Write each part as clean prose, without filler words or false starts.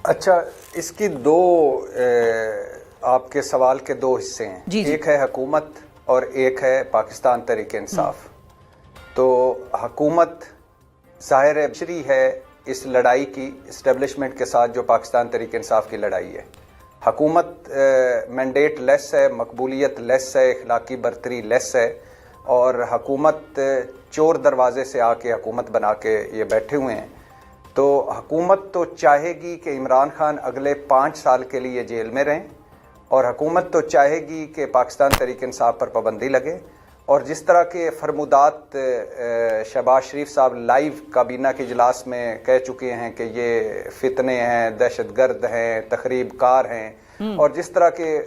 اچھا، اس کی دو آپ کے سوال کے دو حصے ہیں. ایک ہے حکومت اور ایک ہے پاکستان تحریک انصاف. تو حکومت ظاہر بشری ہے اس لڑائی کی اسٹیبلشمنٹ کے ساتھ جو پاکستان تحریک انصاف کی لڑائی ہے. حکومت مینڈیٹ لیس ہے، مقبولیت لیس ہے، اخلاقی برتری لیس ہے، اور حکومت چور دروازے سے آ کے حکومت بنا کے یہ بیٹھے ہوئے ہیں. تو حکومت تو چاہے گی کہ عمران خان اگلے 5 سال کے لیے جیل میں رہیں، اور حکومت تو چاہے گی کہ پاکستان تحریک انصاف پر پابندی لگے. اور جس طرح کے فرمودات شہباز شریف صاحب لائیو کابینہ کے اجلاس میں کہہ چکے ہیں کہ یہ فتنے ہیں، دہشت گرد ہیں، تخریب کار ہیں، اور جس طرح کے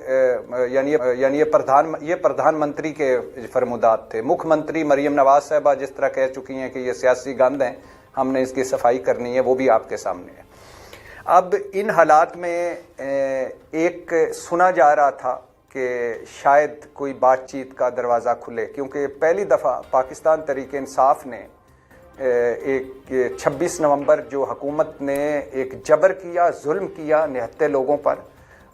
یعنی یہ پردھان منتری کے فرمودات تھے. مکھ منتری مریم نواز صاحبہ جس طرح کہہ چکی ہیں کہ یہ سیاسی گند ہیں، ہم نے اس کی صفائی کرنی ہے، وہ بھی آپ کے سامنے ہے. اب ان حالات میں ایک سنا جا رہا تھا کہ شاید کوئی بات چیت کا دروازہ کھلے، کیونکہ پہلی دفعہ پاکستان تحریک انصاف نے ایک 26 نومبر جو حکومت نے ایک جبر کیا، ظلم کیا نہتے لوگوں پر،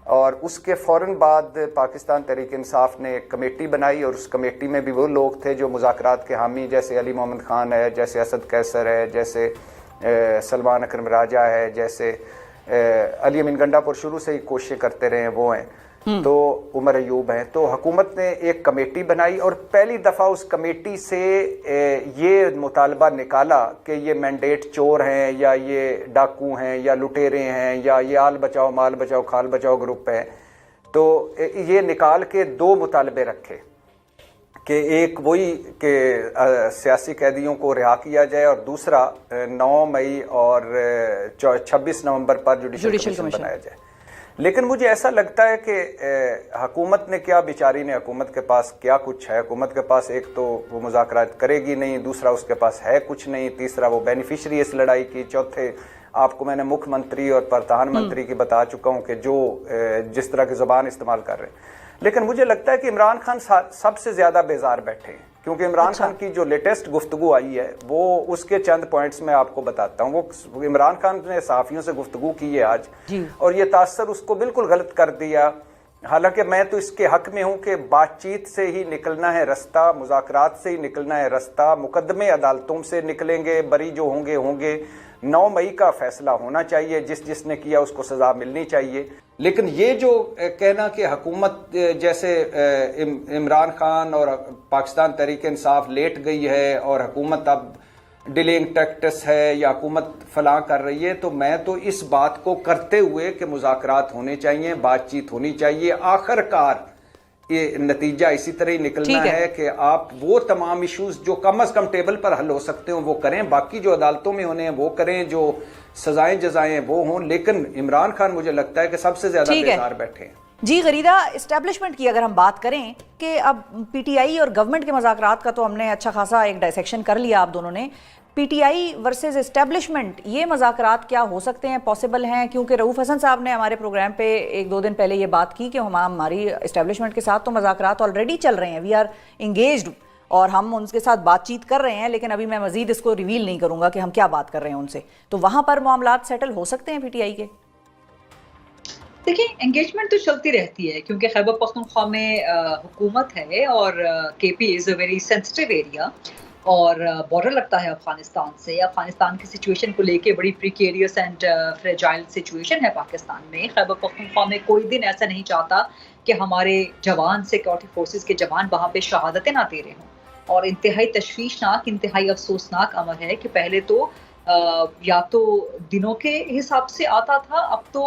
اور اس کے فوراً بعد پاکستان تحریک انصاف نے ایک کمیٹی بنائی، اور اس کمیٹی میں بھی وہ لوگ تھے جو مذاکرات کے حامی، جیسے علی محمد خان ہے، جیسے اسد قیصر ہے، جیسے سلمان اکرم راجہ ہے، جیسے علی امین گنڈا پر شروع سے ہی کوششیں کرتے رہے ہیں وہ ہیں، تو عمر ایوب ہیں. تو حکومت نے ایک کمیٹی بنائی، اور پہلی دفعہ اس کمیٹی سے یہ مطالبہ نکالا کہ یہ مینڈیٹ چور ہیں، یا یہ ڈاکو ہیں، یا لٹیرے ہیں، یا یہ آل بچاؤ مال بچاؤ کھال بچاؤ گروپ ہے. تو یہ نکال کے 2 مطالبے رکھے کہ ایک وہی کہ سیاسی قیدیوں کو رہا کیا جائے، اور دوسرا 9 مئی اور 26 نومبر پر جوڈیشل کمیشن بنایا جائے. لیکن مجھے ایسا لگتا ہے کہ حکومت نے کیا، بیچاری نے، حکومت کے پاس کیا کچھ ہے. حکومت کے پاس ایک تو وہ مذاکرات کرے گی نہیں، دوسرا اس کے پاس ہے کچھ نہیں، تیسرا وہ بینیفیشری اس لڑائی کی، چوتھے آپ کو میں نے مکھ منتری اور پردھان منتری کی بتا چکا ہوں کہ جو جس طرح کی زبان استعمال کر رہے ہیں. لیکن مجھے لگتا ہے کہ عمران خان سب سے زیادہ بیزار بیٹھے ہیں، کیونکہ عمران خان کی جو لیٹسٹ گفتگو آئی ہے وہ اس کے چند پوائنٹس میں آپ کو بتاتا ہوں. وہ عمران خان نے صحافیوں سے گفتگو کی ہے آج، اور یہ تاثر اس کو بالکل غلط کر دیا. حالانکہ میں تو اس کے حق میں ہوں کہ بات چیت سے ہی نکلنا ہے رستہ، مذاکرات سے ہی نکلنا ہے رستہ، مقدمے عدالتوں سے نکلیں گے، بری جو ہوں گے. 9 مئی کا فیصلہ ہونا چاہیے، جس نے کیا اس کو سزا ملنی چاہیے. لیکن یہ جو کہنا کہ حکومت جیسے عمران خان اور پاکستان تحریک انصاف لیٹ گئی ہے اور حکومت اب ڈیلنگ ٹیکٹس ہے یا حکومت فلاں کر رہی ہے، تو میں تو اس بات کو کرتے ہوئے کہ مذاکرات ہونے چاہیے، بات چیت ہونی چاہیے، آخر کار یہ نتیجہ اسی طرح ہی نکلنا ہے کہ آپ وہ تمام ایشوز جو کم از کم ٹیبل پر حل ہو سکتے ہوں وہ کریں، باقی جو عدالتوں میں ہونے ہیں وہ کریں، جو سزائیں جزائیں وہ ہوں. لیکن عمران خان مجھے لگتا ہے کہ سب سے زیادہ بیزار بیٹھے ہیں. جی غریدہ، اسٹیبلشمنٹ کی اگر ہم بات کریں کہ اب پی ٹی آئی اور گورنمنٹ کے مذاکرات کا تو ہم نے اچھا خاصا ایک ڈائسیکشن کر لیا آپ دونوں نے. P T I versus establishment, یہ مذاکرات کیا ہو سکتے ہیں، پاسبل ہیں؟ کیونکہ رؤوف حسن صاحب نے ہمارے پروگرام پہ 1-2 دن پہلے یہ بات کی کہ ہماری اسٹیبلشمنٹ کے ساتھ تو مذاکرات آلریڈی چل رہے ہیں، وی آر انگیجڈ، اور ہم ان کے ساتھ بات چیت کر رہے ہیں، لیکن ابھی میں مزید اس کو ریویل نہیں کروں گا کہ ہم کیا بات کر رہے ہیں ان سے. تو وہاں پر معاملات سیٹل ہو سکتے ہیں پی ٹی آئی کے؟ دیکھیں، انگیجمنٹ تو چلتی رہتی ہے، کیونکہ خیبر پختونخوا میں حکومت ہے، اور کے پی از اے ویری سینسٹیو ایریا، اور بارڈر لگتا ہے افغانستان سے. افغانستان کی سچویشن کو لے کے بڑی پریکیریس اینڈ فریجائل سچویشن ہے پاکستان میں. خیبر پختونخوا میں کوئی دن ایسا نہیں چاہتا کہ ہمارے جوان، سیکورٹی فورسز کے جوان وہاں پہ شہادتیں نہ دے رہے ہوں. اور انتہائی تشویشناک، انتہائی افسوسناک امر ہے کہ پہلے تو یا تو دنوں کے حساب سے آتا تھا، اب تو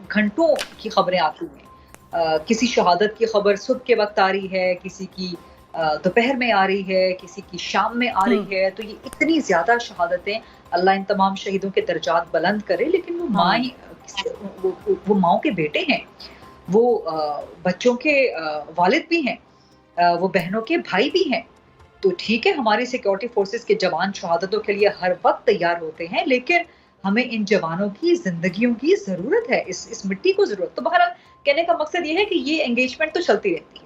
گھنٹوں کی خبریں آتی ہیں. کسی شہادت کی خبر صبح کے وقت آ رہی ہے، کسی کی دوپہر میں آ رہی ہے، کسی کی شام میں آ رہی ہے. تو یہ اتنی زیادہ شہادتیں، اللہ ان تمام شہیدوں کے درجات بلند کرے. لیکن وہ ماؤں کے بیٹے ہیں، وہ بچوں کے والد بھی ہیں، وہ بہنوں کے بھائی بھی ہیں. تو ٹھیک ہے، ہماری سیکورٹی فورسز کے جوان شہادتوں کے لیے ہر وقت تیار ہوتے ہیں، لیکن ہمیں ان جوانوں کی زندگیوں کی ضرورت ہے، اس مٹی کو ضرورت. تو بہرحال کہنے کا مقصد یہ ہے کہ یہ انگیجمنٹ تو چلتی رہتی ہے.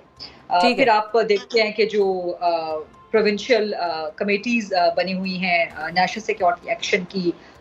پھر آپ دیکھتے ہیں کہ جو پروونشل کمیٹیز بنی ہوئی ہیں نیشنل سیکورٹی ایکشن کی،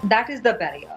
That is the barrier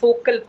focal